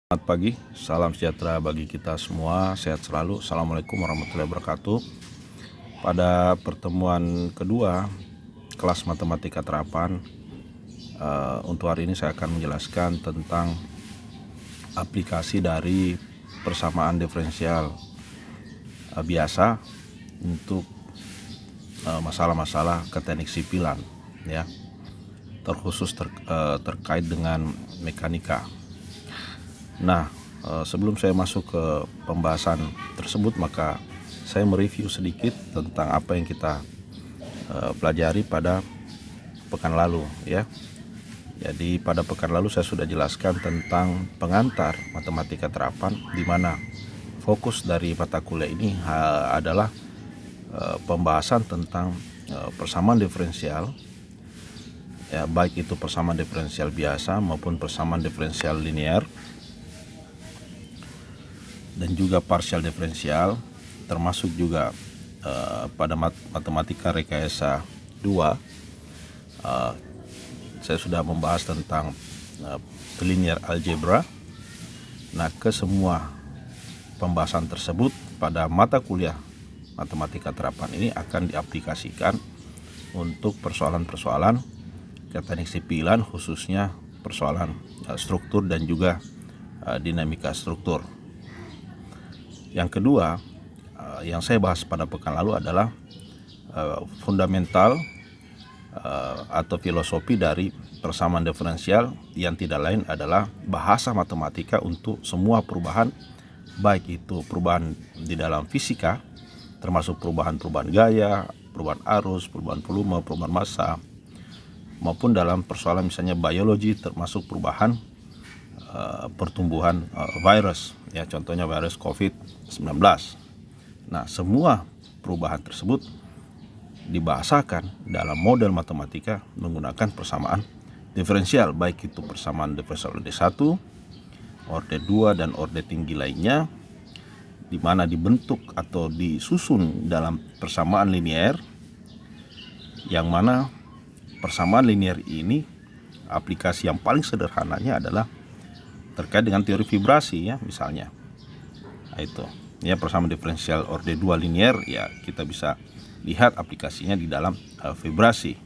Selamat pagi, salam sejahtera bagi kita semua, sehat selalu. Assalamualaikum warahmatullahi wabarakatuh. Pada pertemuan kedua kelas matematika terapan, untuk hari ini saya akan menjelaskan tentang aplikasi dari persamaan diferensial biasa untuk masalah-masalah keteknik sipilan, ya, terkhusus terkait dengan mekanika. Nah, sebelum saya masuk ke pembahasan tersebut, maka saya mereview sedikit tentang apa yang kita pelajari pada pekan lalu, ya. Jadi pada pekan lalu saya sudah jelaskan tentang pengantar matematika terapan, di mana fokus dari mata kuliah ini adalah pembahasan tentang persamaan diferensial, ya, baik itu persamaan diferensial biasa maupun persamaan diferensial linear, dan juga partial diferensial, termasuk juga pada matematika rekayasa 2 saya sudah membahas tentang linear algebra. Nah, ke semua pembahasan tersebut pada mata kuliah matematika terapan ini akan diaplikasikan untuk persoalan-persoalan teknik sipilan, khususnya persoalan struktur dan juga dinamika struktur. Yang kedua yang saya bahas pada pekan lalu adalah fundamental atau filosofi dari persamaan diferensial, yang tidak lain adalah bahasa matematika untuk semua perubahan, baik itu perubahan di dalam fisika, termasuk perubahan gaya, perubahan arus, perubahan volume, perubahan massa, maupun dalam persoalan misalnya biologi, termasuk perubahan pertumbuhan virus, ya, contohnya virus COVID-19. Nah, semua perubahan tersebut dibahasakan dalam model matematika menggunakan persamaan diferensial, baik itu persamaan diferensial orde 1, orde 2, dan orde tinggi lainnya, di mana dibentuk atau disusun dalam persamaan linear, yang mana persamaan linear ini aplikasi yang paling sederhananya adalah terkait dengan teori vibrasi, ya, misalnya. Nah, itu ya, persamaan diferensial orde 2 linear, ya, kita bisa lihat aplikasinya di dalam vibrasi.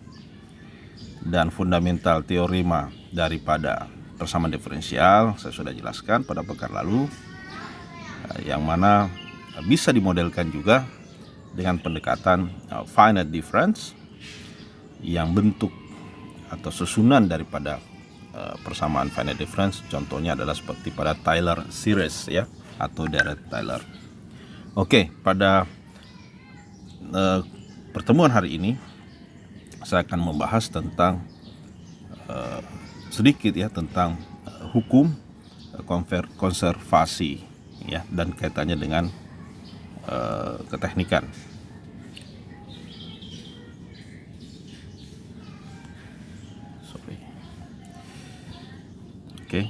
Dan fundamental teorema daripada persamaan diferensial saya sudah jelaskan pada pekan lalu, yang mana bisa dimodelkan juga dengan pendekatan finite difference, yang bentuk atau susunan daripada persamaan finite difference contohnya adalah seperti pada Taylor series, ya, atau deret Taylor. Oke, pada pertemuan hari ini saya akan membahas tentang sedikit, ya, tentang hukum konservasi, ya, dan kaitannya dengan keteknikan. Oke.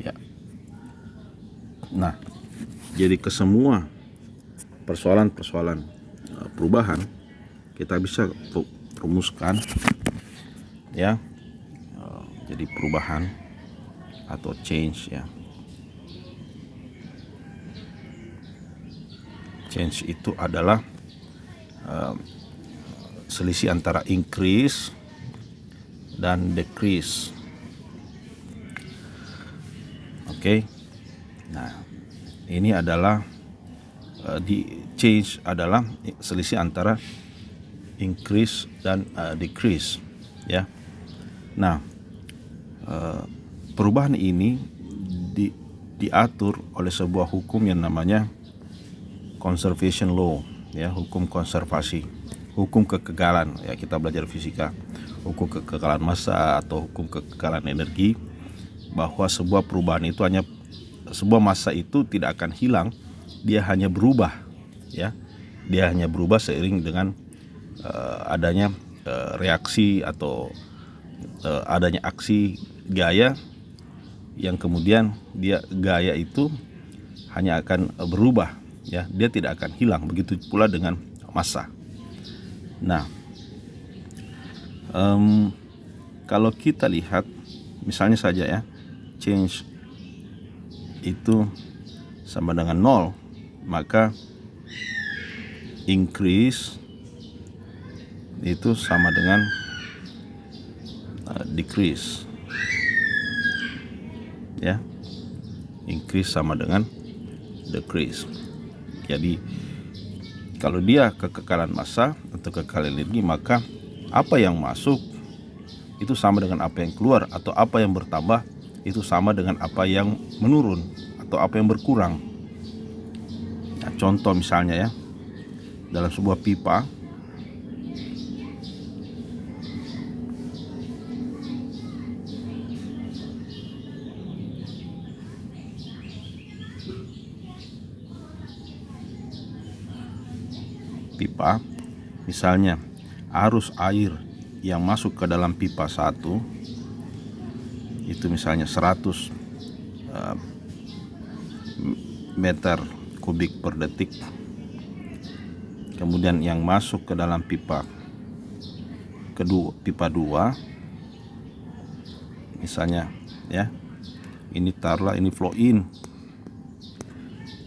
Ya. Nah, jadi ke semua persoalan-persoalan perubahan kita bisa rumuskan, ya. Jadi perubahan atau change, ya. Change itu adalah selisih antara increase dan decrease. Oke. Nah, ini adalah di change adalah selisih antara increase dan decrease, ya. Nah, perubahan ini diatur oleh sebuah hukum yang namanya conservation law, ya, hukum konservasi, hukum kekekalan, ya, kita belajar fisika, hukum kekekalan massa atau hukum kekekalan energi, bahwa sebuah perubahan itu hanya sebuah massa itu tidak akan hilang, dia hanya berubah, ya, dia hanya berubah seiring dengan adanya reaksi atau adanya aksi gaya, yang kemudian gaya itu hanya akan berubah, ya, dia tidak akan hilang. Begitu pula dengan massa. Nah, Kalau kita lihat misalnya saja ya, change itu sama dengan 0, maka increase itu sama dengan decrease ya. Increase sama dengan decrease. Jadi kalau dia kekekalan massa atau kekekalan energi, maka apa yang masuk itu sama dengan apa yang keluar, atau apa yang bertambah itu sama dengan apa yang menurun atau apa yang berkurang. Nah, contoh misalnya ya, dalam sebuah pipa misalnya arus air yang masuk ke dalam pipa 1 itu misalnya 100 meter kubik per detik. Kemudian yang masuk ke dalam pipa 2 misalnya ya, ini taruhlah ini flow in.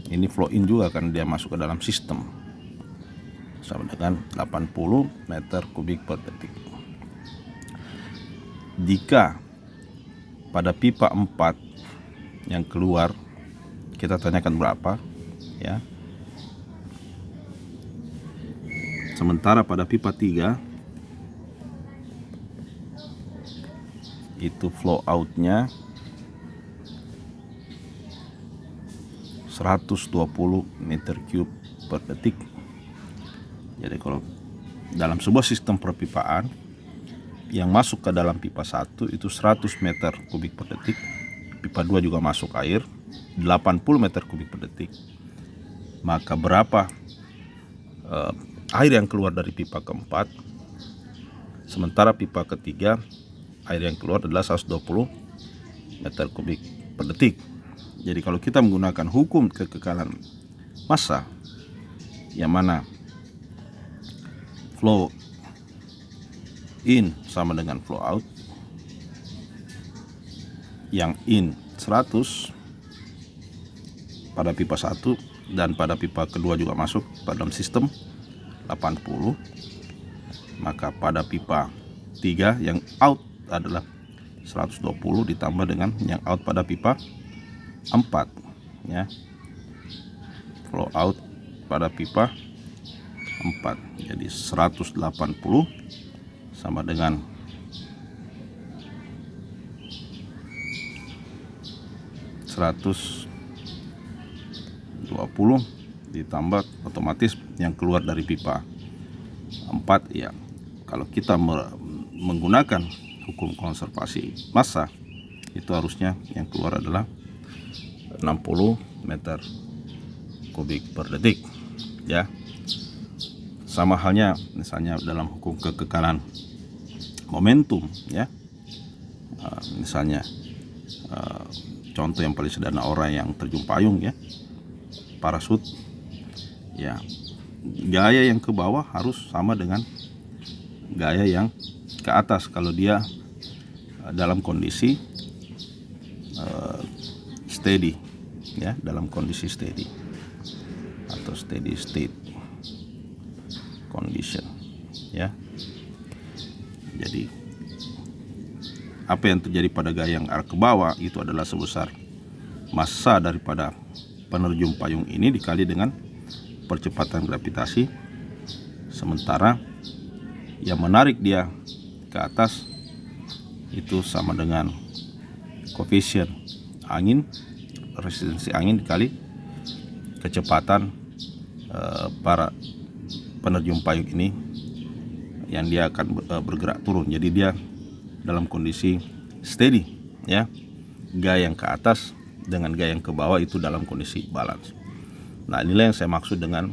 Ini flow in juga kan, dia masuk ke dalam sistem sama dengan 80 meter kubik per detik. Jika pada pipa 4 yang keluar kita tanyakan berapa ya, sementara pada pipa 3 itu flow outnya 120 meter cube per detik. Jadi kalau dalam sebuah sistem perpipaan yang masuk ke dalam pipa 1 itu 100 meter kubik per detik, pipa 2 juga masuk air 80 meter kubik per detik, maka berapa air yang keluar dari pipa keempat, sementara pipa ketiga air yang keluar adalah 120 meter kubik per detik. Jadi kalau kita menggunakan hukum kekekalan massa yang mana flow in sama dengan flow out, yang in 100 pada pipa 1 dan pada pipa kedua juga masuk pada dalam sistem 80, maka pada pipa 3 yang out adalah 120 ditambah dengan yang out pada pipa 4 ya, flow out pada pipa 4, jadi 180 sama dengan 120 ditambah otomatis yang keluar dari pipa 4 ya. Kalau kita menggunakan hukum konservasi massa, itu harusnya yang keluar adalah 60 meter kubik per detik ya. Sama halnya misalnya dalam hukum kekekalan momentum ya, misalnya contoh yang paling sederhana, orang yang terjun payung ya, parasut ya, gaya yang ke bawah harus sama dengan gaya yang ke atas kalau dia dalam kondisi steady ya, dalam kondisi steady atau steady state condition ya. Jadi apa yang terjadi pada gaya yang arah ke bawah itu adalah sebesar massa daripada penerjun payung ini dikali dengan percepatan gravitasi, sementara yang menarik dia ke atas itu sama dengan koefisien angin, resistensi angin dikali kecepatan para penerjun payung ini yang dia akan bergerak turun. Jadi dia dalam kondisi steady ya, gaya yang ke atas dengan gaya yang ke bawah itu dalam kondisi balance. Nah, inilah yang saya maksud dengan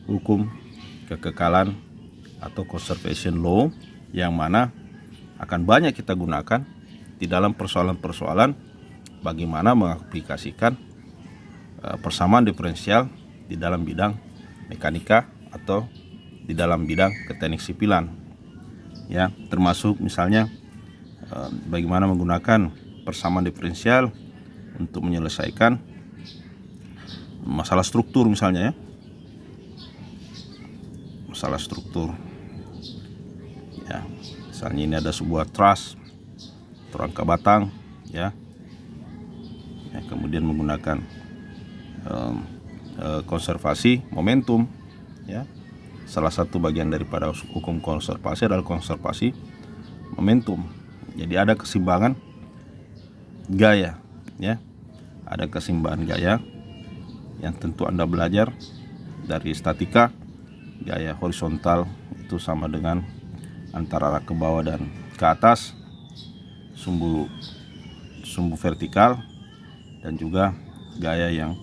hukum kekekalan atau conservation law, yang mana akan banyak kita gunakan di dalam persoalan-persoalan bagaimana mengaplikasikan persamaan diferensial di dalam bidang mekanika atau di dalam bidang keteknik sipilan ya, termasuk misalnya bagaimana menggunakan persamaan diferensial untuk menyelesaikan masalah struktur misalnya, ya, masalah struktur, ya, misalnya ini ada sebuah truss atau rangka batang, ya, kemudian menggunakan konservasi momentum, ya. Salah satu bagian daripada hukum konservasi adalah konservasi momentum. Jadi ada keseimbangan gaya, ya, ada keseimbangan gaya yang tentu Anda belajar dari statika. Gaya horizontal itu sama dengan antara arah ke bawah dan ke atas, sumbu vertikal, dan juga gaya yang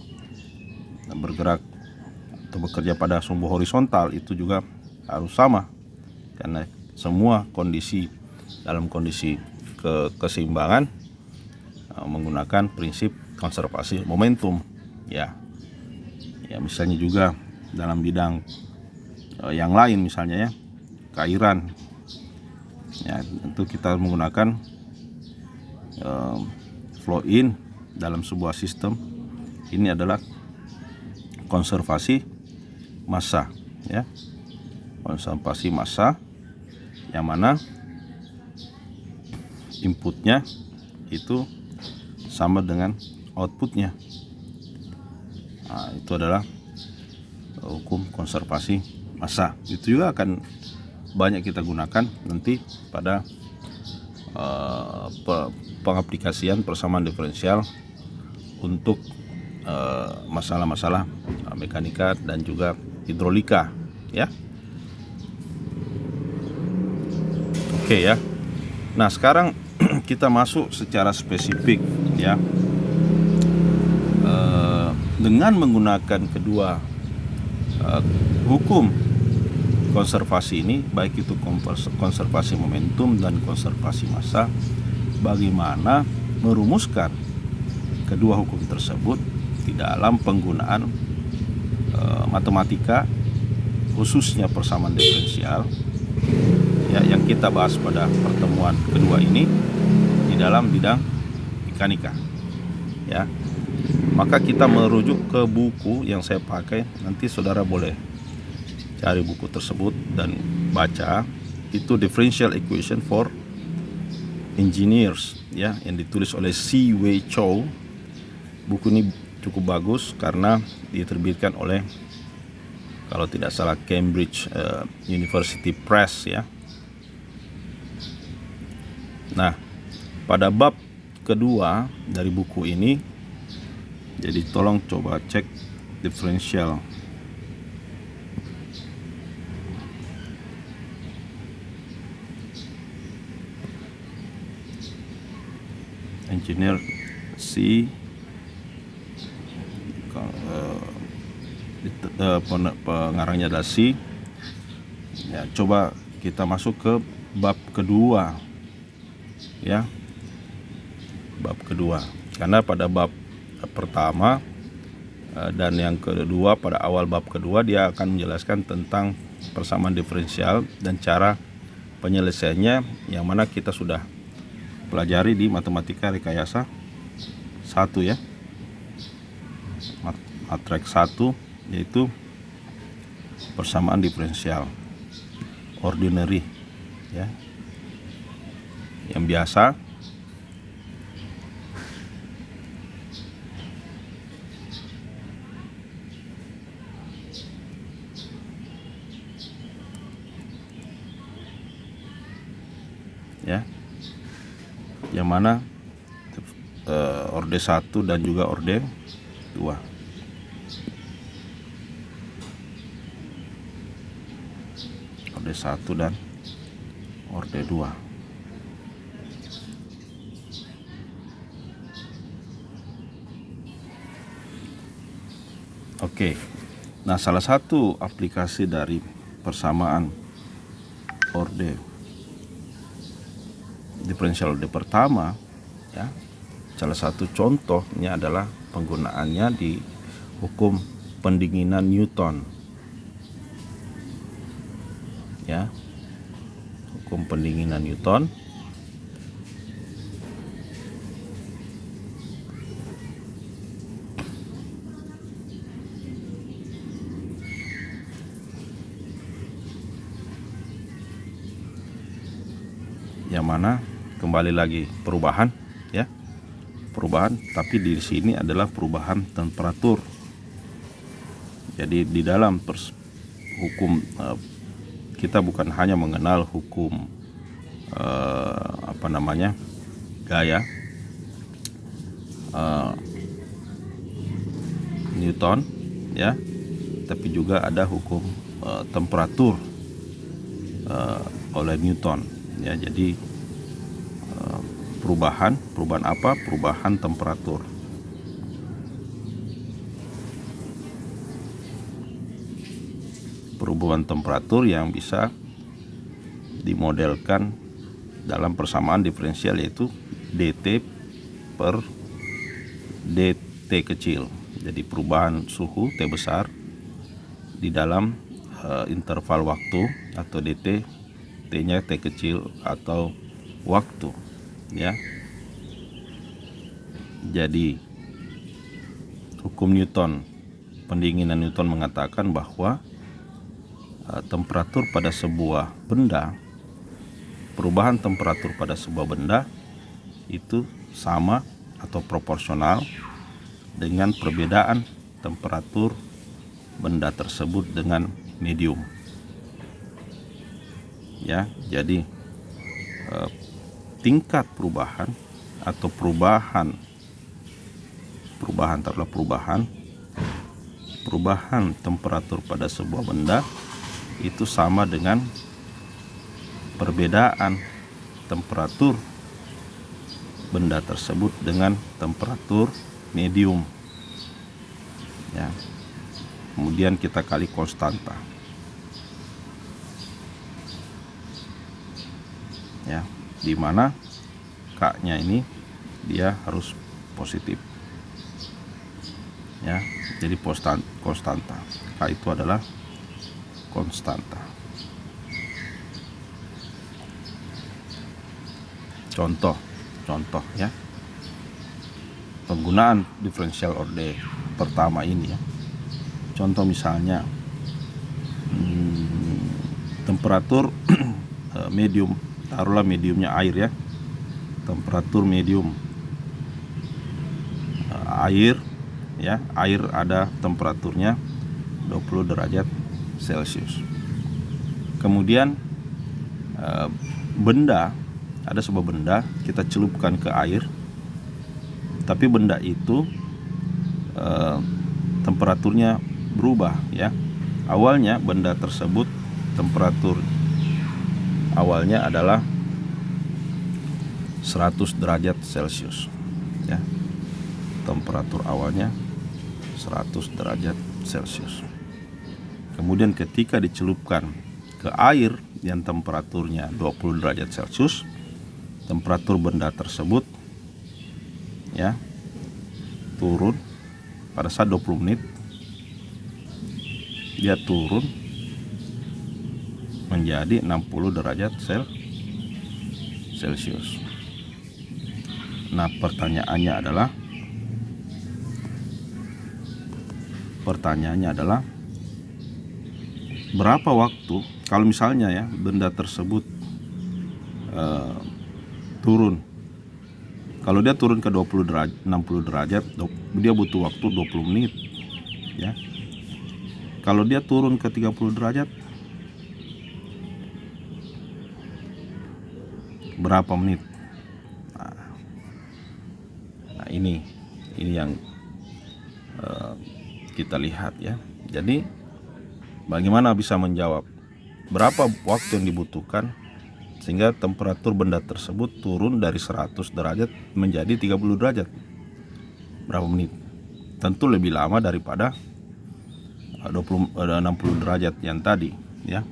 bergerak atau bekerja pada sumbu horizontal itu juga harus sama, karena semua kondisi dalam kondisi keseimbangan menggunakan prinsip konservasi momentum, ya. Ya, misalnya juga dalam bidang yang lain, misalnya, ya, keairan, ya, tentu kita menggunakan flow in dalam sebuah sistem. Ini adalah konservasi massa, ya, konservasi massa, yang mana inputnya itu sama dengan outputnya. Nah, itu adalah hukum konservasi massa. Itu juga akan banyak kita gunakan nanti pada pengaplikasian persamaan diferensial untuk masalah-masalah mekanika dan juga hidrolika, ya. Oke, ya. Nah, sekarang kita masuk secara spesifik, ya, dengan menggunakan kedua hukum konservasi ini, baik itu konservasi momentum dan konservasi massa, bagaimana merumuskan kedua hukum tersebut di dalam penggunaan matematika, khususnya persamaan diferensial, ya, yang kita bahas pada pertemuan kedua ini di dalam bidang mekanika, ya. Maka kita merujuk ke buku yang saya pakai. Nanti saudara boleh cari buku tersebut dan baca. Itu Differential Equation for Engineers, ya, yang ditulis oleh C. Wei Chow. Buku ini cukup bagus karena diterbitkan oleh, kalau tidak salah, Cambridge University Press, ya. Nah, pada bab kedua dari buku ini, jadi tolong coba cek differential engineer C, pengarangnya adalah C, ya. Coba kita masuk ke bab kedua, ya, bab kedua, karena pada bab pertama dan yang kedua, pada awal bab kedua dia akan menjelaskan tentang persamaan diferensial dan cara penyelesaiannya, yang mana kita sudah pelajari di matematika rekayasa 1, ya, matrek 1, yaitu persamaan diferensial ordinary, ya, yang biasa. Ya, yang mana orde 1 dan juga orde 2. Orde 1 dan orde 2. Oke. Nah, salah satu aplikasi dari persamaan orde diferensial orde pertama, ya, salah satu contohnya adalah penggunaannya di hukum pendinginan Newton, ya, hukum pendinginan Newton. Yang mana kembali lagi perubahan, ya, perubahan, tapi di sini adalah perubahan temperatur. Jadi di dalam hukum kita bukan hanya mengenal hukum gaya Newton, ya, tapi juga ada hukum temperatur oleh Newton, ya. Jadi perubahan apa? Perubahan temperatur. Perubahan temperatur yang bisa dimodelkan dalam persamaan diferensial, yaitu dt per dt kecil. Jadi perubahan suhu T besar di dalam interval waktu, atau dt, T-nya T kecil atau waktu, ya. Jadi hukum Newton, pendinginan Newton mengatakan bahwa temperatur pada sebuah benda, perubahan temperatur pada sebuah benda itu sama atau proporsional dengan perbedaan temperatur benda tersebut dengan medium, ya. Jadi tingkat perubahan atau perubahan temperatur pada sebuah benda itu sama dengan perbedaan temperatur benda tersebut dengan temperatur medium, ya. Kemudian kita kali konstanta, ya, di mana K-nya ini dia harus positif, ya. Jadi konstanta K itu adalah konstanta. Contoh, ya, penggunaan diferensial orde pertama ini, ya. Contoh misalnya temperatur medium, taruhlah mediumnya air, ya. Temperatur medium air, ya, air ada temperaturnya 20 derajat Celcius. Kemudian benda, ada sebuah benda kita celupkan ke air, tapi benda itu temperaturnya berubah, ya. Awalnya benda tersebut temperatur awalnya adalah 100 derajat Celcius, ya. Temperatur awalnya 100 derajat Celcius. Kemudian ketika dicelupkan ke air yang temperaturnya 20 derajat Celcius, temperatur benda tersebut, ya, turun pada saat 20 menit, dia turun menjadi 60 derajat Celcius. Nah, pertanyaannya adalah berapa waktu kalau misalnya, ya, benda tersebut turun. Kalau dia turun ke 60 derajat, dia butuh waktu 20 menit, ya. Kalau dia turun ke 30 derajat, berapa menit? Nah, ini yang kita lihat, ya. Jadi bagaimana bisa menjawab berapa waktu yang dibutuhkan sehingga temperatur benda tersebut turun dari 100 derajat menjadi 30 derajat? Berapa menit? Tentu lebih lama daripada 60 derajat yang tadi, ya.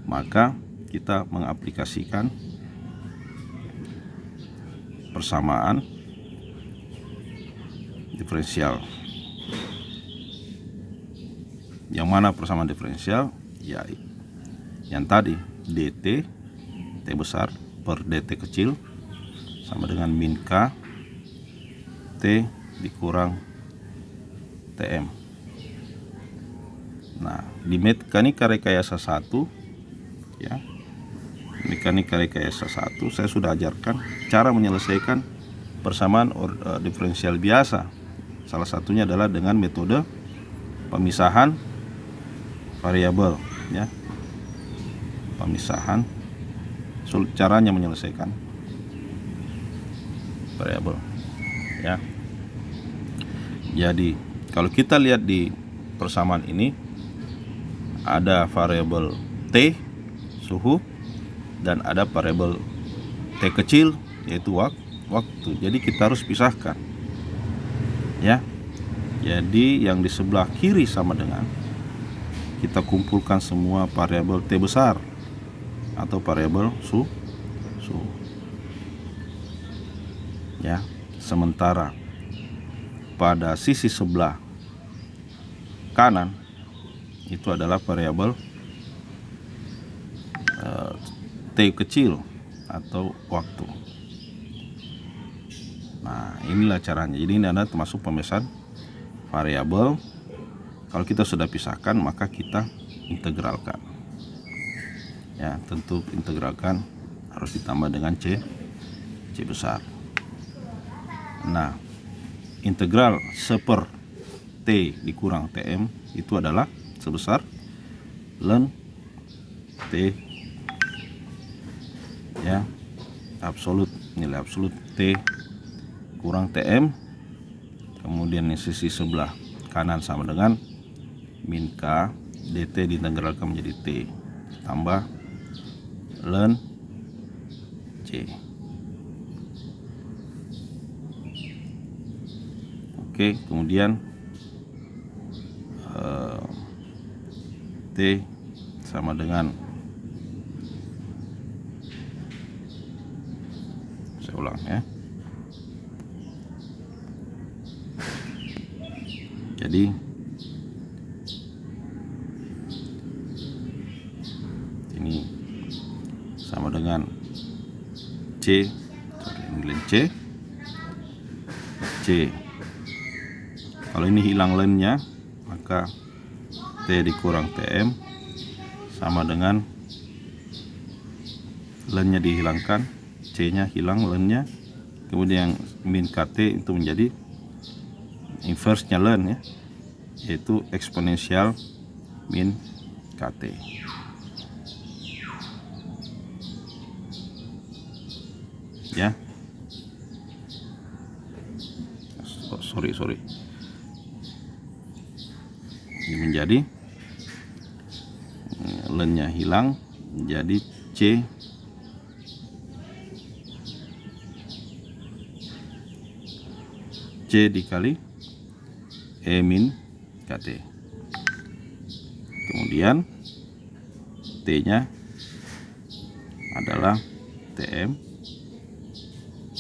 Maka kita mengaplikasikan persamaan diferensial. Yang mana persamaan diferensial? Ya, yang tadi dt T besar per dt kecil sama dengan min K T dikurang Tm. Nah, di mekanika rekayasa 1 ya, mekanika rekayasa 1 saya sudah ajarkan cara menyelesaikan persamaan diferensial biasa. Salah satunya adalah dengan metode pemisahan variabel ya. Pemisahan, caranya menyelesaikan variabel ya. Jadi kalau kita lihat di persamaan ini ada variabel T suhu dan ada variabel T kecil yaitu waktu. Jadi kita harus pisahkan ya. Jadi yang di sebelah kiri sama dengan kita kumpulkan semua variabel T besar atau variabel suhu ya. Sementara pada sisi sebelah kanan itu adalah variabel T kecil atau waktu. Nah, inilah caranya. Jadi ini adalah termasuk pemisahan variabel. Kalau kita sudah pisahkan maka kita integralkan. Ya, tentu integralkan harus ditambah dengan C besar. Nah, integral seper T dikurang Tm itu adalah sebesar ln T ya, nilai absolut T kurang Tm, kemudian di sisi sebelah kanan sama dengan min K dt diintegralkan menjadi T tambah ln C. Oke, kemudian T sama dengan, saya ulang ya. Jadi ini sama dengan C, nilai C. Kalau ini hilang ln-nya maka T dikurang Tm sama dengan ln-nya dihilangkan, C-nya hilang, ln-nya, kemudian min KT itu menjadi inverse-nya ln ya, yaitu eksponensial min KT. Ya. Sorry. Ini menjadi ln-nya hilang menjadi C dikali E min KT. Kemudian T-nya adalah Tm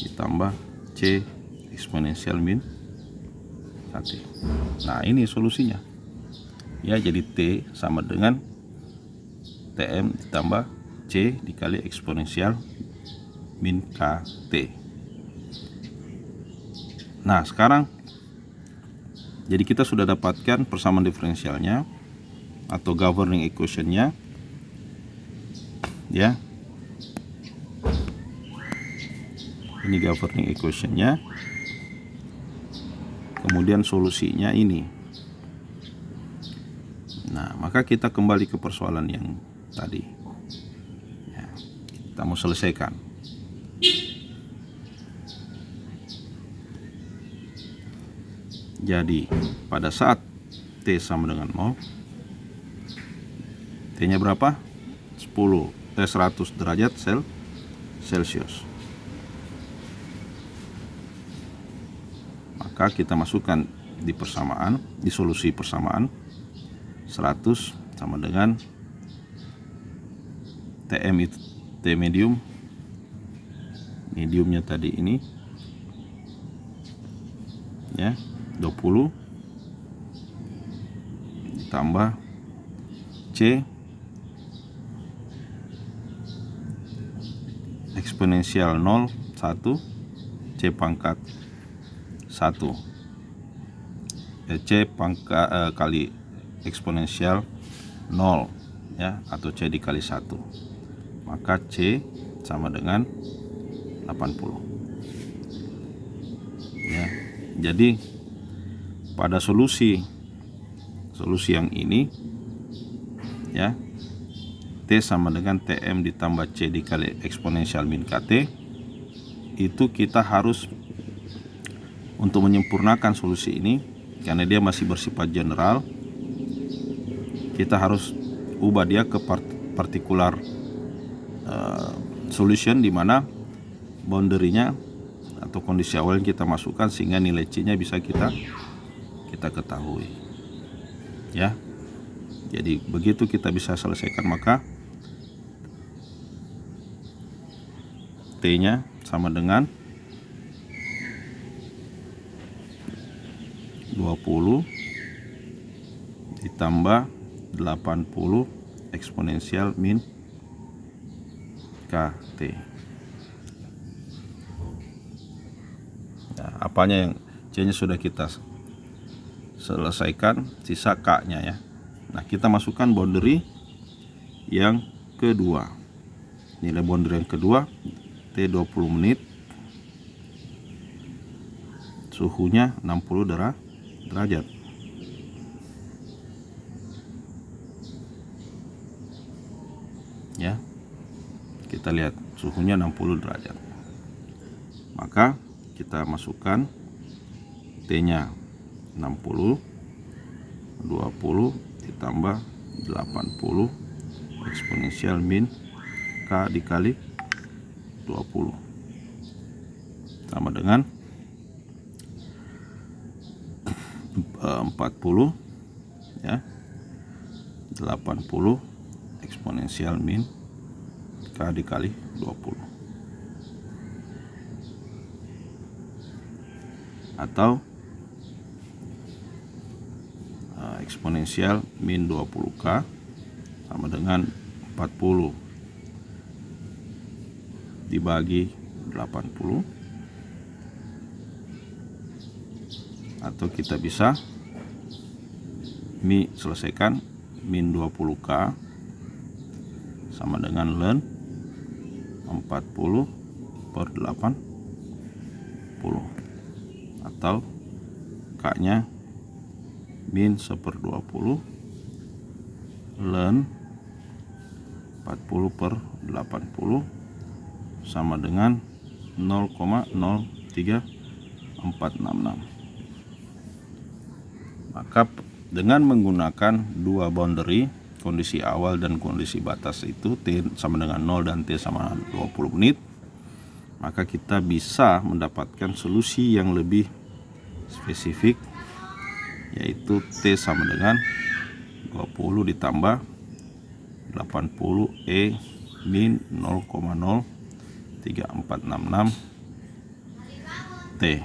ditambah C eksponensial min KT. Nah, ini solusinya. Ya, jadi T sama dengan Tm ditambah C dikali eksponensial min KT. Nah, sekarang jadi kita sudah dapatkan persamaan diferensialnya atau governing equation-nya ya. Ini governing equation-nya. Kemudian solusinya ini. Nah, maka kita kembali ke persoalan yang tadi ya, kita mau selesaikan. Jadi pada saat T sama dengan 0, T nya berapa? 100 derajat Celcius. Maka kita masukkan di persamaan, di solusi persamaan 100 sama dengan Tm itu T mediumnya tadi ini ya, 20 ditambah C eksponensial 0 1 C pangkat 1 C pangkat kali eksponensial 0 ya, atau C dikali 1, maka C sama dengan 80 ya. Jadi pada solusi yang ini ya, T sama dengan TM ditambah C dikali eksponensial min KT, itu kita harus, untuk menyempurnakan solusi ini karena dia masih bersifat general, kita harus ubah dia ke partikular solution, di mana boundary-nya atau kondisi awal yang kita masukkan sehingga nilai C-nya bisa kita ketahui ya. Jadi begitu kita bisa selesaikan, maka T-nya sama dengan 20 ditambah 80 eksponensial min KT. Nah, apanya yang C-nya sudah kita selesaikan, sisa K-nya ya. Nah, kita masukkan boundary yang kedua. Nilai boundary yang kedua T 20 menit, suhunya 60 derajat. Ya. Kita lihat suhunya 60 derajat. Maka kita masukkan T-nya 60, 20 ditambah 80 eksponensial min K dikali 20 sama dengan 40 ya, 80 eksponensial min K dikali 20, atau eksponensial min 20K sama dengan 40 dibagi 80, atau kita bisa selesaikan min 20K sama dengan ln 40 per 80, atau K-nya min 1/20 ln 40 per 80 sama dengan 0,03466. Maka dengan menggunakan dua boundary, kondisi awal dan kondisi batas itu, T sama dengan 0 dan T sama 20 menit, maka kita bisa mendapatkan solusi yang lebih spesifik, yaitu T sama dengan 20 ditambah 80 E min 0,03466 T.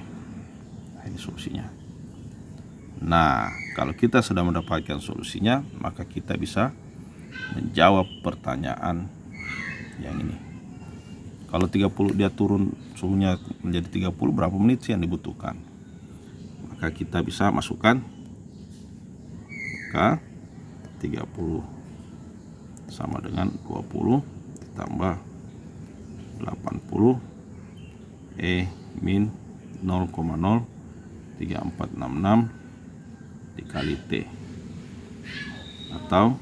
Nah, ini solusinya. Nah, kalau kita sudah mendapatkan solusinya, maka kita bisa menjawab pertanyaan yang ini. Kalau 30 dia turun suhunya menjadi 30, berapa menit sih yang dibutuhkan? Maka kita bisa masukkan K 30 sama dengan 20 ditambah 80 E min 0,03466 dikali T, atau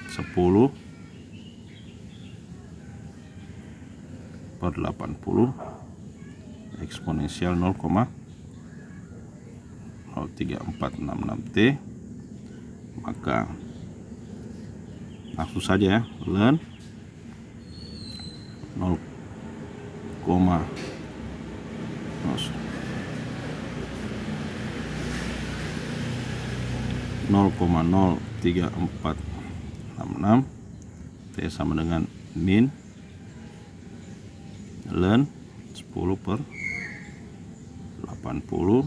10 per 80 eksponensial 0,03466 T. Maka langsung saja ya, ln 0,03466 T sama dengan min ln 10 per 80,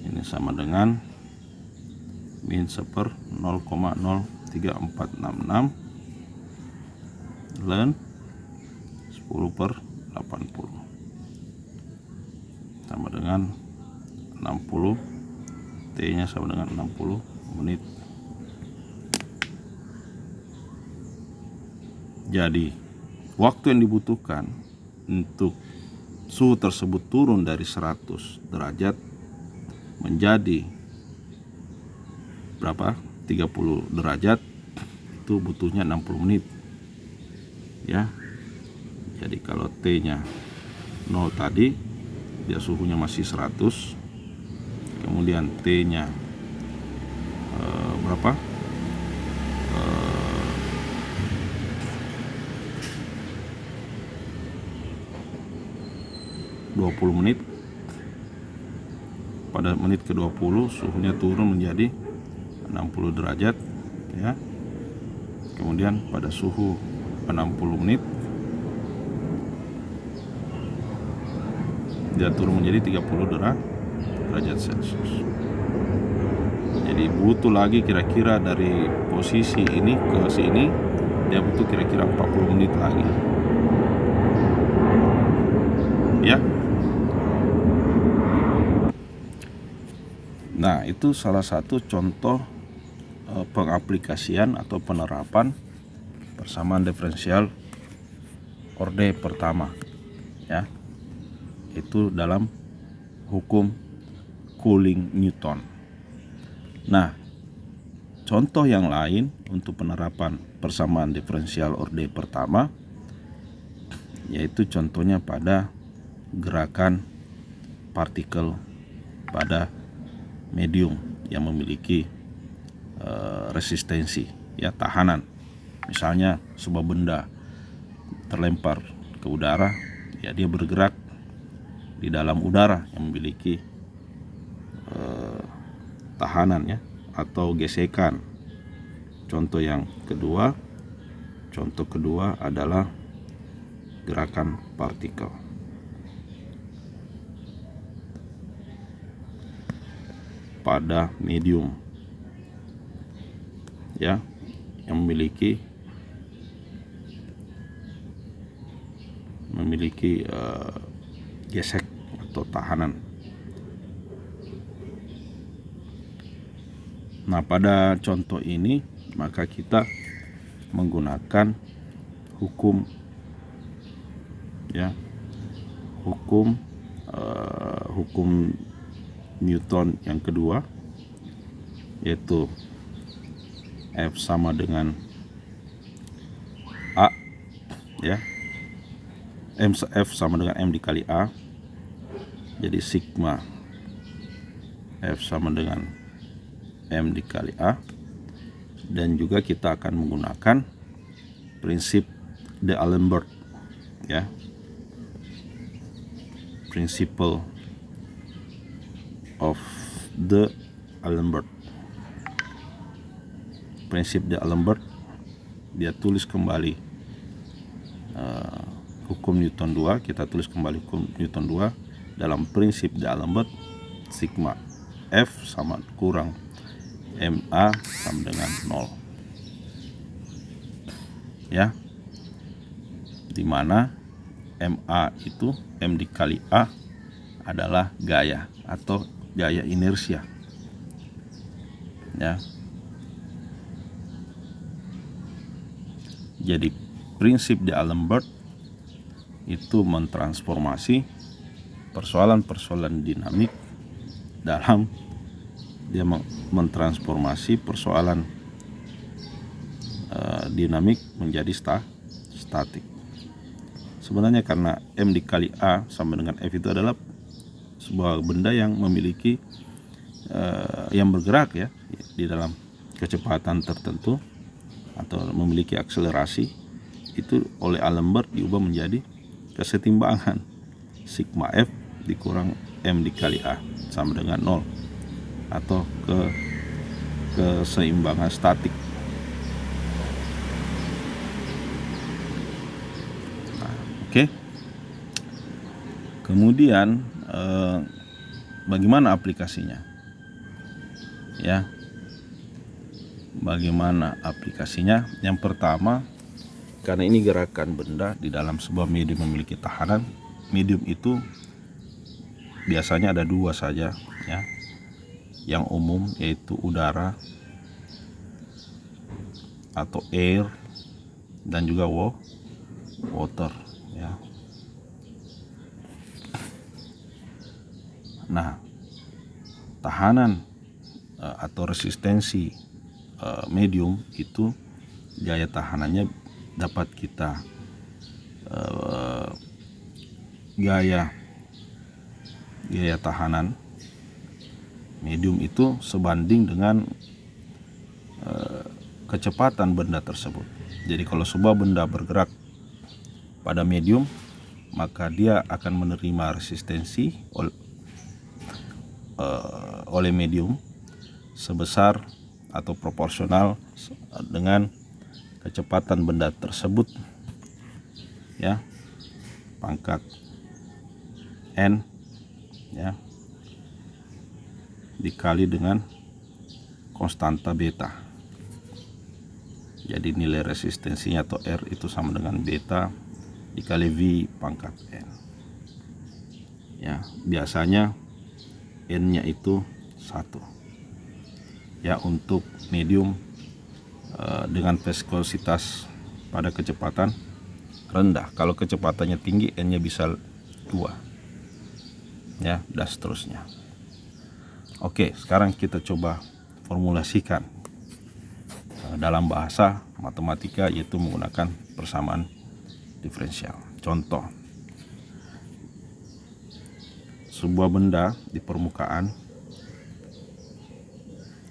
ini sama dengan min 1/0,03466 ln 10/80 sama dengan 60, T nya sama dengan 60 menit. Jadi waktu yang dibutuhkan untuk suhu tersebut turun dari 100 derajat menjadi berapa? 30 derajat, itu butuhnya 60 menit. Ya. Jadi kalau T-nya 0 tadi, dia suhunya masih 100. Kemudian T-nya berapa? 20 menit. Pada menit ke-20 suhunya turun menjadi 60 derajat, ya. Kemudian pada suhu 60 menit dia turun menjadi 30 derajat Celcius. Jadi butuh lagi kira-kira dari posisi ini ke sini, dia butuh kira-kira 40 menit lagi. Ya. Nah, itu salah satu contoh pengaplikasian atau penerapan persamaan diferensial orde pertama, ya. Itu dalam hukum cooling Newton. Nah, contoh yang lain untuk penerapan persamaan diferensial orde pertama yaitu contohnya pada gerakan partikel pada medium yang memiliki resistensi, ya, tahanan. Misalnya sebuah benda terlempar ke udara, ya, dia bergerak di dalam udara yang memiliki tahanan, ya, atau gesekan. Contoh kedua adalah gerakan partikel pada medium, ya, yang memiliki gesek atau tahanan. Nah, pada contoh ini maka kita menggunakan hukum, ya, hukum Newton yang kedua, yaitu F sama dengan A, ya. F sama dengan M dikali A. Jadi sigma F sama dengan M dikali A. Dan juga kita akan menggunakan prinsip D'Alembert, ya. Principle of D'Alembert. Prinsip D'Alembert, dia tulis kembali hukum Newton 2, kita tulis kembali hukum Newton 2 dalam prinsip D'Alembert, sigma F sama kurang MA sama dengan 0, ya, dimana MA itu M dikali A adalah gaya atau gaya inersia, ya. Jadi prinsip D'Alembert itu mentransformasi persoalan-persoalan dinamik dalam dia mentransformasi persoalan dinamik menjadi statik. Sebenarnya karena M dikali A sama dengan F itu adalah sebuah benda yang memiliki yang bergerak, ya, di dalam kecepatan tertentu atau memiliki akselerasi, itu oleh D'Alembert diubah menjadi kesetimbangan sigma F dikurang M dikali A sama dengan 0 atau keseimbangan statik. Nah, oke. Kemudian bagaimana aplikasinya? Ya. Bagaimana aplikasinya? Yang pertama, karena ini gerakan benda di dalam sebuah medium memiliki tahanan. Medium itu biasanya ada dua saja ya, yang umum yaitu udara atau air dan juga water ya. Nah, tahanan atau resistensi medium itu gaya tahanannya dapat kita gaya tahanan medium itu sebanding dengan kecepatan benda tersebut. Jadi kalau sebuah benda bergerak pada medium, maka dia akan menerima resistensi oleh medium sebesar atau proporsional dengan kecepatan benda tersebut ya, pangkat N ya, dikali dengan konstanta beta. Jadi nilai resistensinya atau R itu sama dengan beta dikali V pangkat N ya. Biasanya N nya itu 1 ya untuk medium dengan viskositas pada kecepatan rendah. Kalau kecepatannya tinggi, N nya bisa 2 ya, dan seterusnya. Oke, sekarang kita coba formulasikan dalam bahasa matematika, yaitu menggunakan persamaan diferensial. Contoh, sebuah benda di permukaan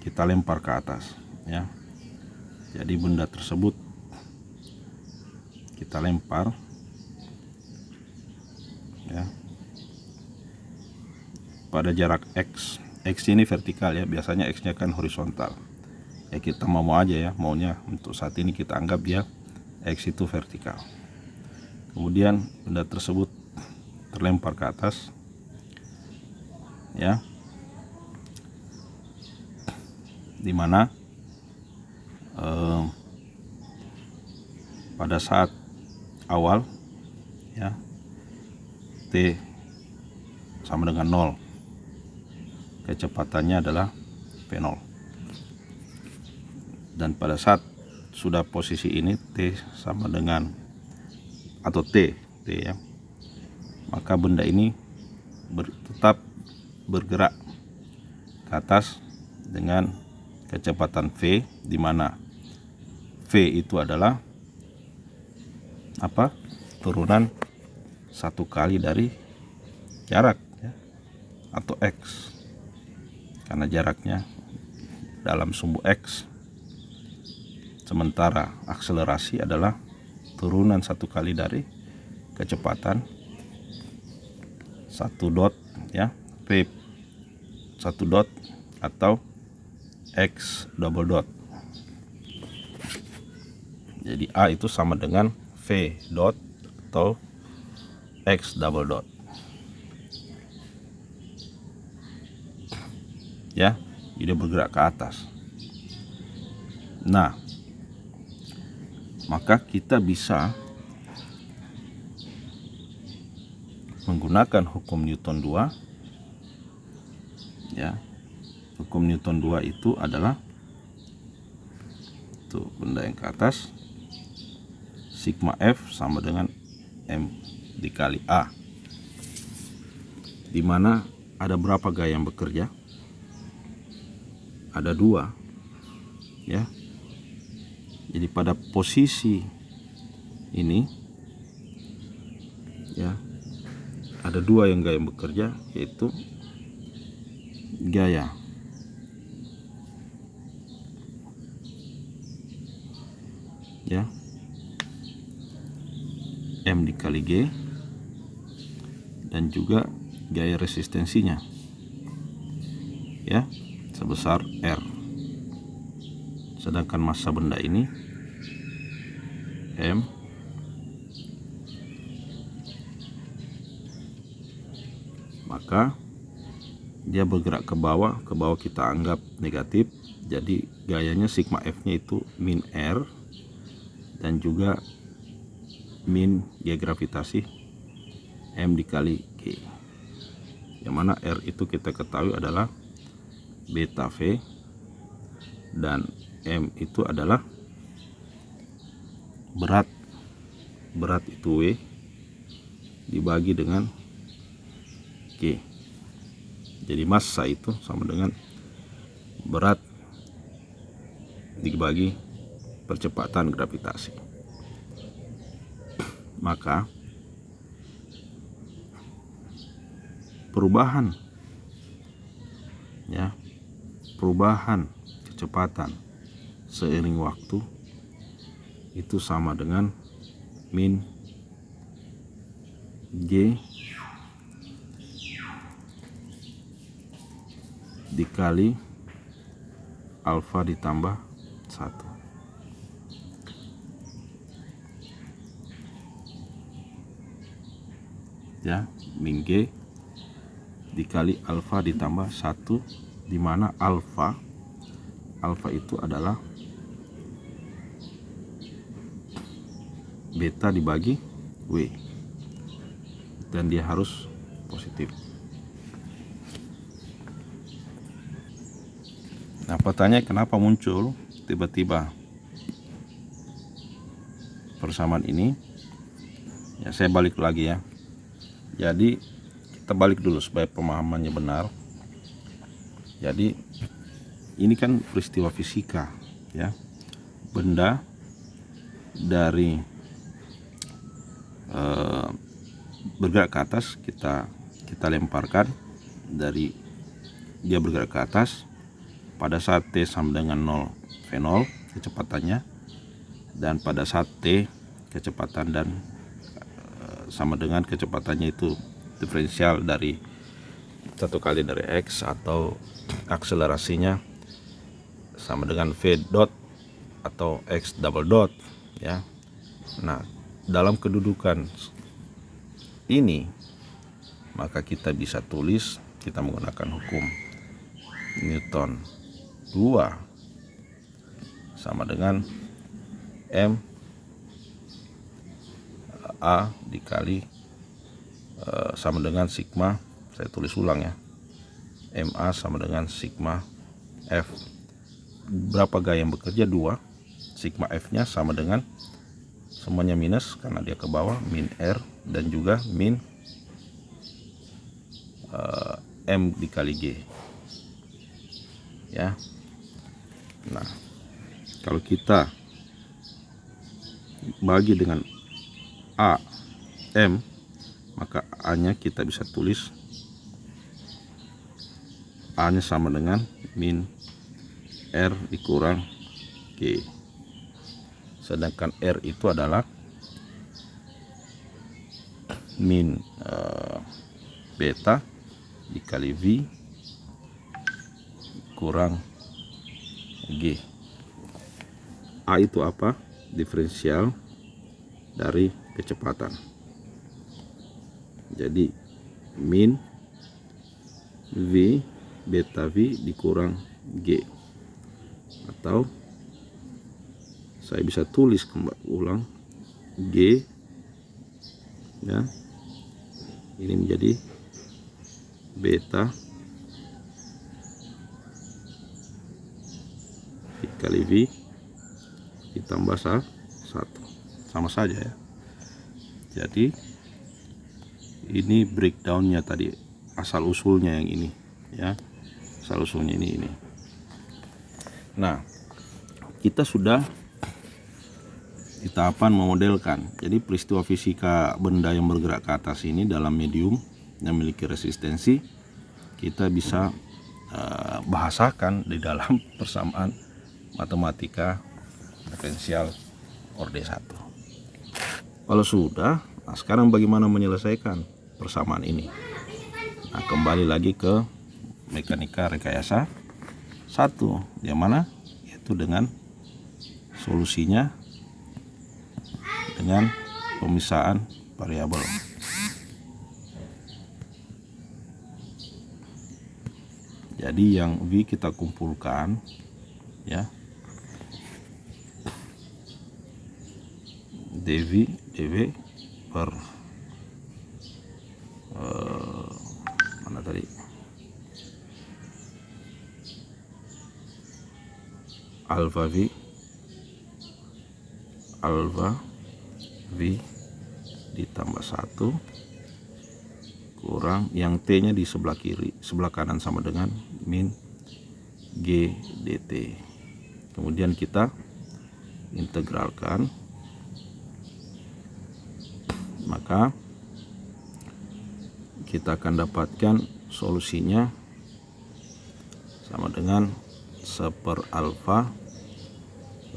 kita lempar ke atas ya. Jadi benda tersebut kita lempar ya pada jarak X. X ini vertikal ya, biasanya X nya kan horizontal ya. Kita mau aja ya, maunya untuk saat ini kita anggap dia X itu vertikal. Kemudian benda tersebut terlempar ke atas ya, dimana pada saat awal ya T sama dengan 0, kecepatannya adalah V0. Dan pada saat sudah posisi ini T sama dengan atau T ya, maka benda ini tetap bergerak ke atas dengan kecepatan V, di mana V itu adalah apa? Turunan 1 kali dari jarak ya, atau X, karena jaraknya dalam sumbu X, sementara akselerasi adalah turunan 1 kali dari kecepatan 1 dot ya, V 1 dot atau X double dot. Jadi A itu sama dengan V dot atau X double dot ya, jadi bergerak ke atas. Nah, maka kita bisa menggunakan hukum Newton 2 ya. Hukum Newton 2 itu adalah tuh benda yang ke atas, sigma F sama dengan M dikali A, di mana ada berapa gaya yang bekerja? Ada 2 ya. Jadi pada posisi ini ya ada 2 yang gaya bekerja, yaitu gaya ya M dikali G dan juga gaya resistensinya ya sebesar R. Sedangkan massa benda ini M, maka dia bergerak ke bawah kita anggap negatif. Jadi gayanya sigma F nya itu min R, dan juga min G gravitasi M dikali G, yang mana R itu kita ketahui adalah beta V dan M itu adalah berat itu W dibagi dengan G. Jadi massa itu sama dengan berat dibagi percepatan gravitasi. Maka perubahan kecepatan seiring waktu itu sama dengan min G dikali alfa ditambah 1. Ya, min G dikali alfa ditambah 1, di mana alfa itu adalah beta dibagi W, dan dia harus positif. Nah, pertanyaan kenapa muncul tiba-tiba persamaan ini? Ya, saya balik lagi ya. Jadi kita balik dulu supaya pemahamannya benar. Jadi ini kan peristiwa fisika ya. Benda dari bergerak ke atas, kita lemparkan, dari dia bergerak ke atas pada saat T sama dengan 0 V0 kecepatannya, dan pada saat T kecepatan dan sama dengan kecepatannya itu diferensial dari 1 kali dari X, atau akselerasinya sama dengan V dot atau X double dot ya. Nah, dalam kedudukan ini maka kita bisa tulis, kita menggunakan hukum Newton 2 sama dengan M A dikali sama dengan sigma, saya tulis ulang ya, MA sama dengan sigma F. Berapa gaya yang bekerja? 2. Sigma F nya sama dengan, semuanya minus karena dia ke bawah, min R dan juga min M dikali G ya. Nah, kalau kita bagi dengan A M, maka A nya kita bisa tulis A nya sama dengan min R dikurang G, sedangkan R itu adalah min beta dikali V kurang G. A itu apa? Diferensial dari kecepatan. Jadi min V beta V dikurang G, atau saya bisa tulis ulang G ya, ini menjadi beta dikali V ditambah 1, sama saja ya. Jadi ini breakdownnya tadi, asal usulnya yang ini ya, asal usulnya ini. Nah, kita sudah di tahapan memodelkan. Jadi peristiwa fisika benda yang bergerak ke atas ini dalam medium yang memiliki resistensi, kita bisa bahasakan di dalam persamaan matematika diferensial orde 1. Kalau sudah, nah sekarang bagaimana menyelesaikan persamaan ini? Nah, kembali lagi ke mekanika rekayasa 1, yang mana yaitu dengan solusinya dengan pemisahan variabel. Jadi yang V kita kumpulkan ya, dV EV per mana tadi, alfa V ditambah 1 kurang yang T nya di sebelah kiri, sebelah kanan sama dengan min G dt. Kemudian kita integralkan, maka kita akan dapatkan solusinya sama dengan 1/alfa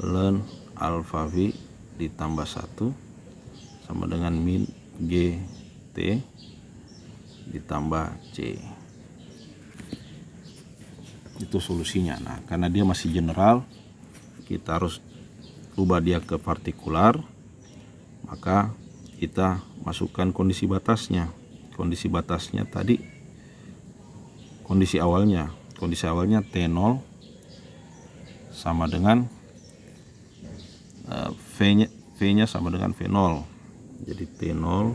ln alfa V ditambah 1 sama dengan min GT ditambah C. Itu solusinya. Nah, karena dia masih general, kita harus ubah dia ke partikular, maka kita masukkan kondisi batasnya. Kondisi batasnya tadi, kondisi awalnya T0 sama dengan V-nya sama dengan V0. Jadi T0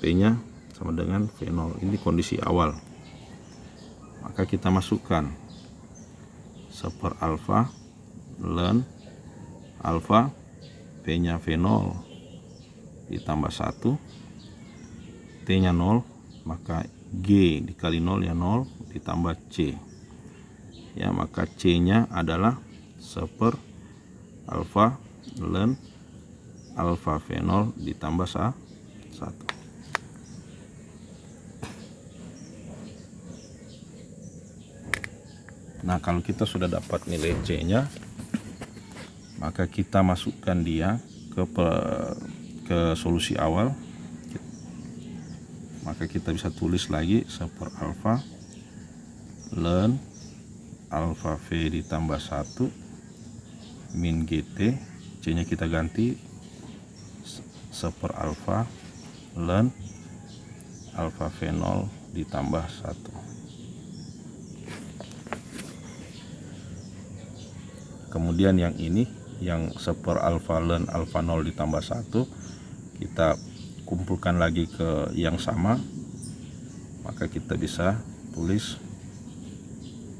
V-nya sama dengan V0. Ini kondisi awal. Maka kita masukkan 1/alfa ln alfa V-nya V0 ditambah 1, T-nya 0, maka G dikali 0 ya 0 ditambah C. Ya, maka C-nya adalah 1/alfa ln alfa V0 ditambah 1. Nah, kalau kita sudah dapat nilai C-nya, maka kita masukkan dia ke solusi awal. Maka kita bisa tulis lagi 1/alfa ln alfa V ditambah 1 min GT. C-nya kita ganti 1/alfa ln alfa V0 ditambah 1. Kemudian yang ini, yang 1/alfa ln alfa 0 ditambah 1, kita kumpulkan lagi ke yang sama, maka kita bisa tulis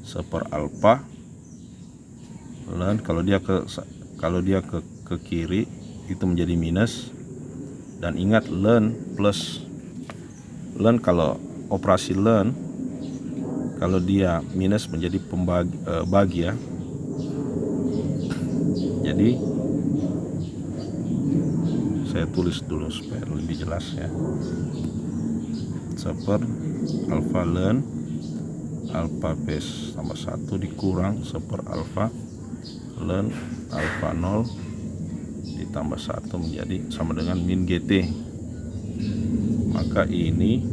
1/alfa ln, kalau dia ke kiri itu menjadi minus, dan ingat ln plus ln, kalau operasi ln kalau dia minus menjadi bagi ya. Jadi saya tulis dulu supaya lebih jelas ya. 1/alfa ln alfa V tambah 1 dikurang 1/alfa ln alfa 0 ditambah 1 menjadi sama dengan min GT. Maka ini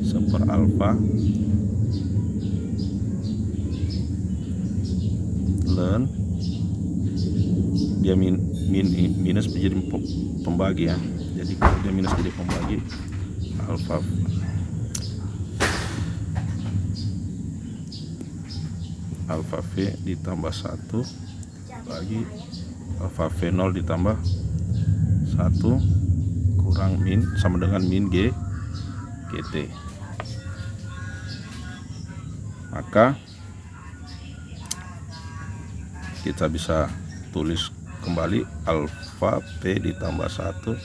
1/alfa ln, dia minus menjadi pembagi ya. Jadi kalau dia minus jadi pembagi, alfa V ditambah 1 bagi alfa V0 ditambah 1 kurang min sama dengan min GT. Maka kita bisa tulis kembali alfa P ditambah 1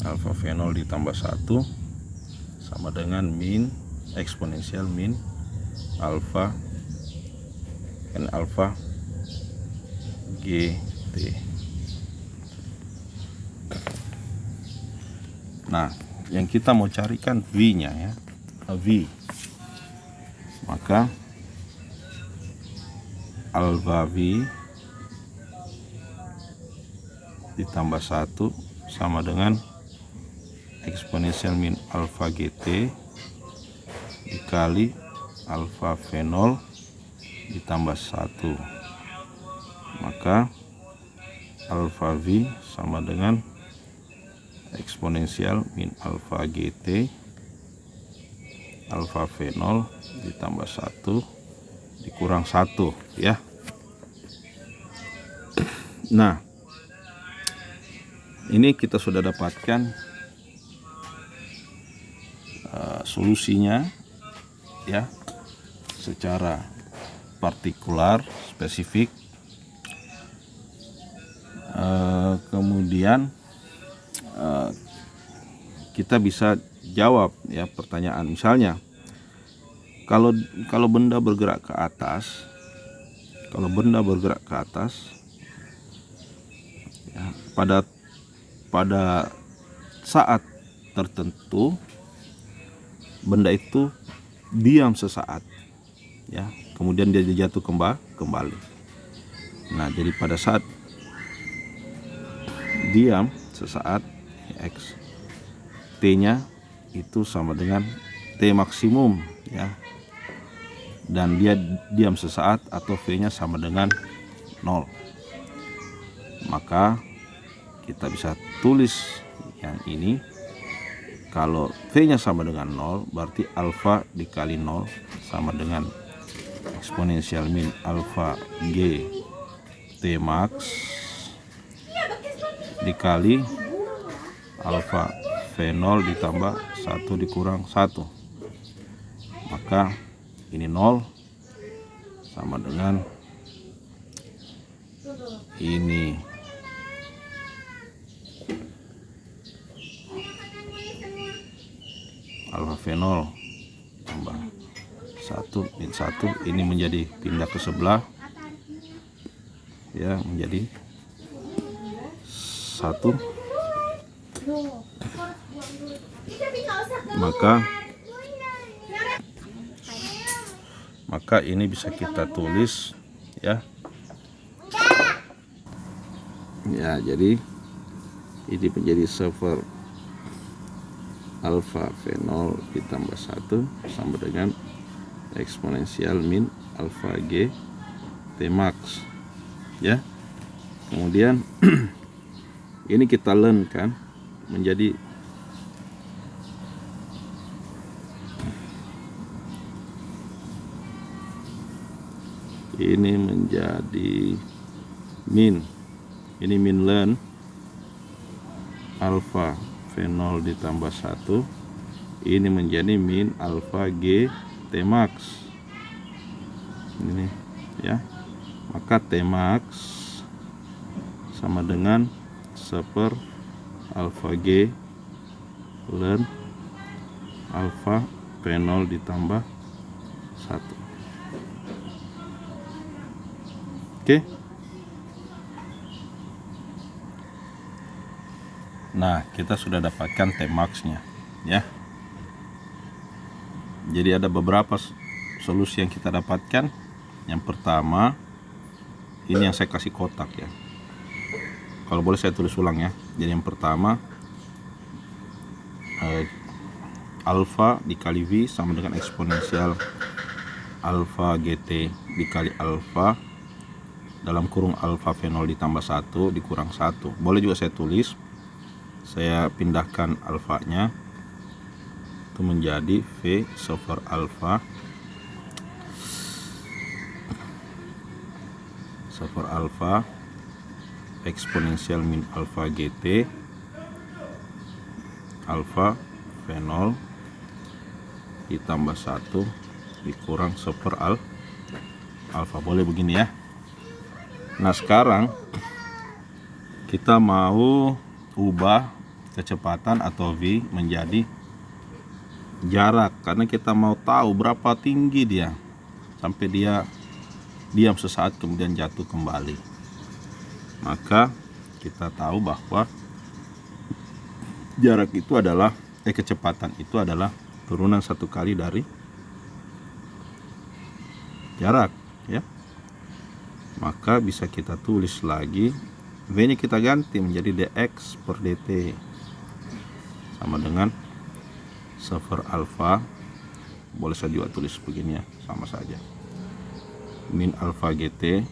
alfa V0 ditambah 1 sama dengan min eksponensial min alfa GT. Nah, yang kita mau carikan V-nya ya, V. Maka alfa V ditambah 1 sama dengan eksponensial min alfa GT dikali alfa V0 ditambah 1. Maka alfa V sama dengan eksponensial min alfa GT alfa V0 ditambah 1 dikurang 1 ya. Nah, ini kita sudah dapatkan solusinya ya secara partikular spesifik. Kemudian kita bisa jawab ya pertanyaan, misalnya kalau benda bergerak ke atas, ya, pada saat tertentu benda itu diam sesaat ya, kemudian dia jatuh kembali. Nah, jadi pada saat diam sesaat, X T-nya itu sama dengan T maksimum ya, dan dia diam sesaat atau V-nya sama dengan 0. Maka kita bisa tulis yang ini, kalau V-nya sama dengan 0 berarti alfa dikali 0 sama dengan eksponensial min alfa G T max dikali alfa V0 ditambah 1 dikurang 1. Maka ini 0 sama dengan ini alfa V0 tambah 1 min 1, ini menjadi pindah ke sebelah ya, menjadi 1. Maka ini bisa kita tulis ya. Ya, jadi ini menjadi server alfa V0 ditambah 1 sama dengan eksponensial min alfa G T max ya. Kemudian ini kita learn kan menjadi ini menjadi min, ini min learn alfa V0 ditambah 1, ini menjadi min alfa G T max ini ya. Maka T max sama dengan 1 alfa G learn alfa V0 ditambah 1. Oke. Nah, kita sudah dapatkan T max-nya ya. Jadi ada beberapa solusi yang kita dapatkan. Yang pertama, ini yang saya kasih kotak ya. Kalau boleh saya tulis ulang ya. Jadi yang pertama, alfa dikali V sama dengan eksponensial alfa GT dikali alfa dalam kurung alfa V0 ditambah 1 dikurang 1. Boleh juga saya tulis, saya pindahkan alfanya itu menjadi V over alfa eksponensial min alfa GT alfa V0 ditambah 1 dikurang 1 alfa. Boleh begini ya. Nah, sekarang kita mau ubah kecepatan atau V menjadi jarak, karena kita mau tahu berapa tinggi dia sampai dia diam sesaat kemudian jatuh kembali. Maka kita tahu bahwa jarak itu adalah kecepatan itu adalah turunan 1 kali dari jarak ya. Maka bisa kita tulis lagi, V-nya kita ganti menjadi dx per dt sama dengan 1 alfa. Boleh saya juga tulis begini ya, sama saja, min alfa gt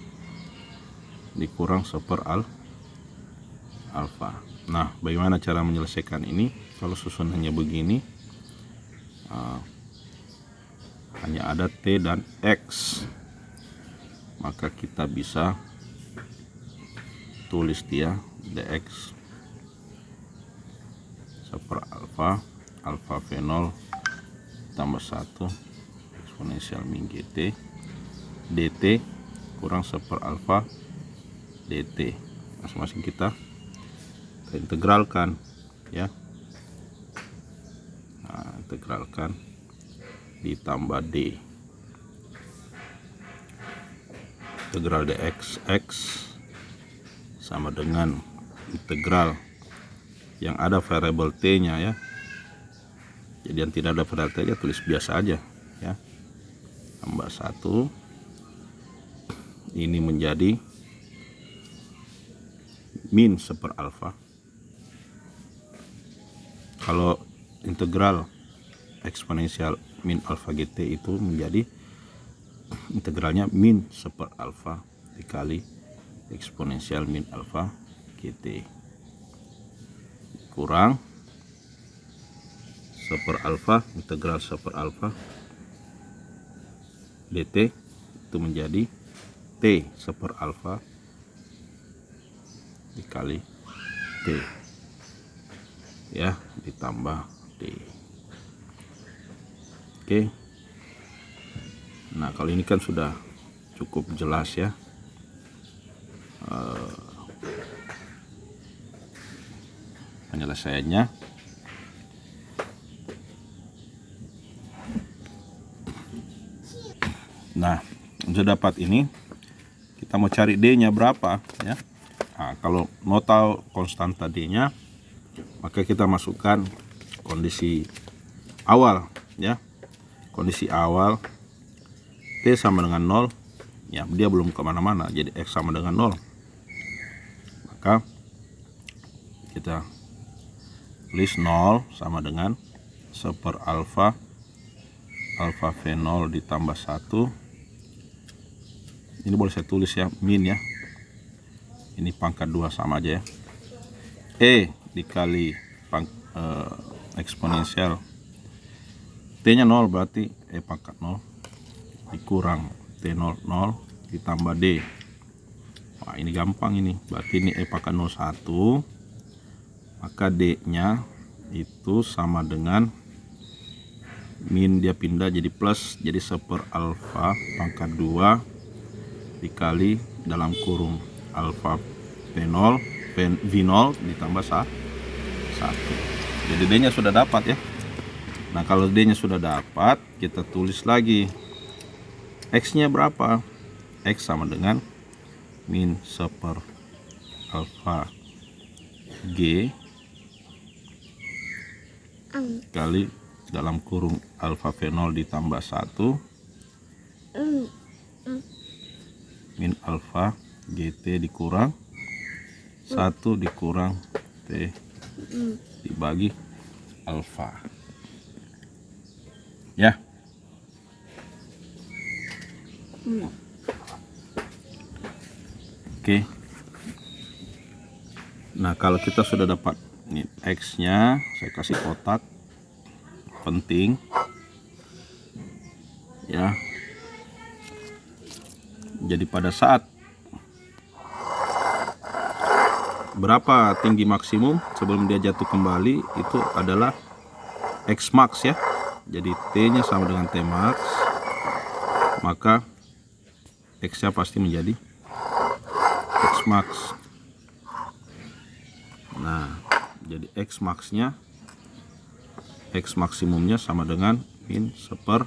dikurang 1 alfa. Nah, bagaimana cara menyelesaikan ini? Kalau susunannya begini, hanya ada T dan X, maka kita bisa tulis dia dx seper alfa V0 tambah 1 eksponensial min gt dt kurang seper alfa dt. Masing-masing kita integralkan ya. Nah, integralkan ditambah d. Integral dx x sama dengan integral yang ada variabel t nya ya. Jadi yang tidak ada variabel t nya tulis biasa aja ya. Tambah 1 ini menjadi min seper alfa. Kalau integral eksponensial min alfa gt itu menjadi integralnya min seper alfa dikali eksponensial min alfa gt kurang seper alfa, integral seper alfa dt itu menjadi t seper alfa dikali t ya, ditambah d. Oke. Nah, kalau ini kan sudah cukup jelas ya. Penyelesaiannya. Nah, sudah dapat ini, kita mau cari D-nya berapa ya. Nah, kalau mau tahu konstanta D-nya, maka kita masukkan kondisi awal ya. Kondisi awal T sama dengan 0 ya, dia belum kemana-mana, jadi X sama dengan 0, maka kita tulis 0 sama dengan seper alfa V0 ditambah 1. Ini boleh saya tulis ya, min ya, ini pangkat 2 sama aja ya. E dikali eksponensial T nya 0 berarti E pangkat 0 dikurang T00 ditambah D. Wah, ini gampang ini, berarti ini E pangkat 0 1, maka D nya itu sama dengan min, dia pindah jadi plus, jadi seper alfa pangkat 2 dikali dalam kurung alfa V0 ditambah 1. Jadi D nya sudah dapat ya. Nah, kalau D nya sudah dapat, kita tulis lagi X nya berapa. X sama dengan min seper alfa G kali dalam kurung alfa V0 ditambah 1 min alfa GT dikurang 1 dikurang T dibagi alfa ya. Oke. Nah, kalau kita sudah dapat ini X nya, saya kasih kotak penting ya. Jadi pada saat berapa tinggi maksimum sebelum dia jatuh kembali itu adalah X max ya. Jadi T nya sama dengan T max, maka X nya pasti menjadi X max. Nah, jadi X max nya, X maksimumnya sama dengan min seper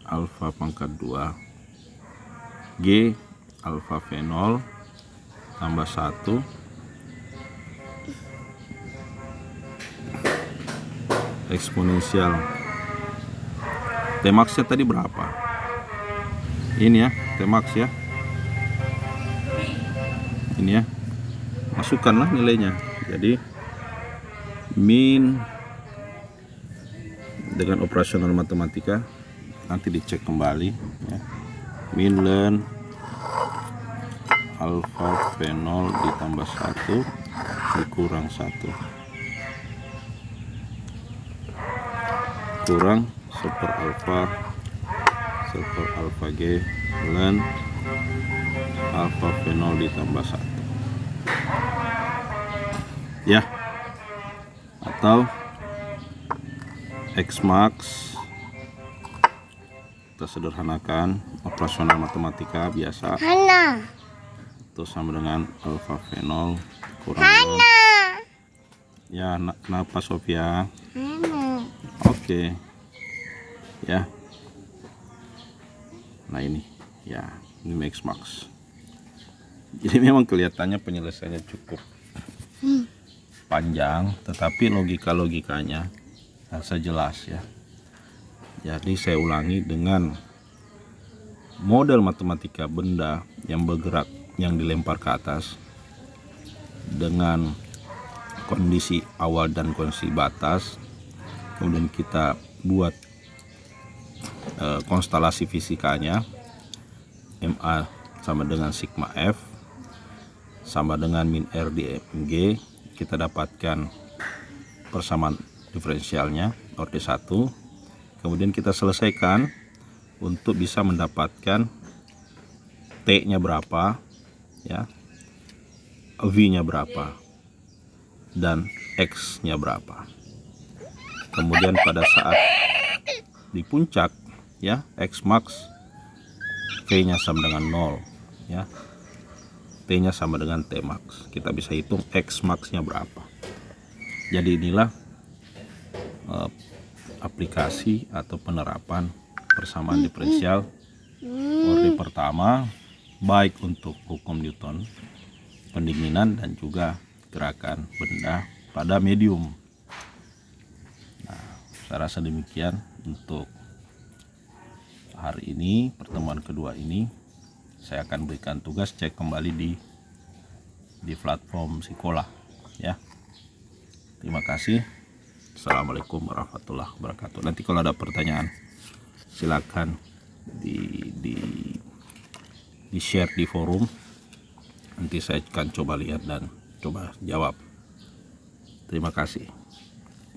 alfa pangkat 2 G alfa V0 tambah 1 eksponensial T max nya tadi berapa? Ini ya, T max ya. Ini ya. Masukkanlah nilainya. Jadi min dengan operasional matematika nanti dicek kembali ya. Min ln alfa V0 ditambah 1 dikurang 1 kurang super alpha G ln alpha fenol ditambah 1 ya, atau X max kita sederhanakan operasional matematika biasa itu sama dengan alpha fenol kurang ya. Kenapa Sofia? Oke. Ya, nah ini ya, ini X max. Jadi memang kelihatannya penyelesaiannya cukup panjang, tetapi logikanya rasa jelas ya. Jadi saya ulangi, dengan model matematika benda yang bergerak yang dilempar ke atas dengan kondisi awal dan kondisi batas, kemudian kita buat konstelasi fisikanya, MA sama dengan sigma F sama dengan min R di MG, kita dapatkan persamaan diferensialnya orde 1, kemudian kita selesaikan untuk bisa mendapatkan T nya berapa ya, V nya berapa, dan X nya berapa. Kemudian pada saat di puncak ya, X max V nya sama dengan 0 ya, T nya sama dengan T max, kita bisa hitung X max nya berapa. Jadi inilah aplikasi atau penerapan persamaan diferensial orde pertama, baik untuk hukum Newton, pendinginan, dan juga gerakan benda pada medium. Nah, saya rasa demikian untuk hari ini, pertemuan kedua ini. Saya akan berikan tugas cek kembali di platform Sekolah ya. Terima kasih. Assalamualaikum warahmatullahi wabarakatuh. Nanti kalau ada pertanyaan silakan di share di forum. Nanti saya akan coba lihat dan coba jawab. Terima kasih.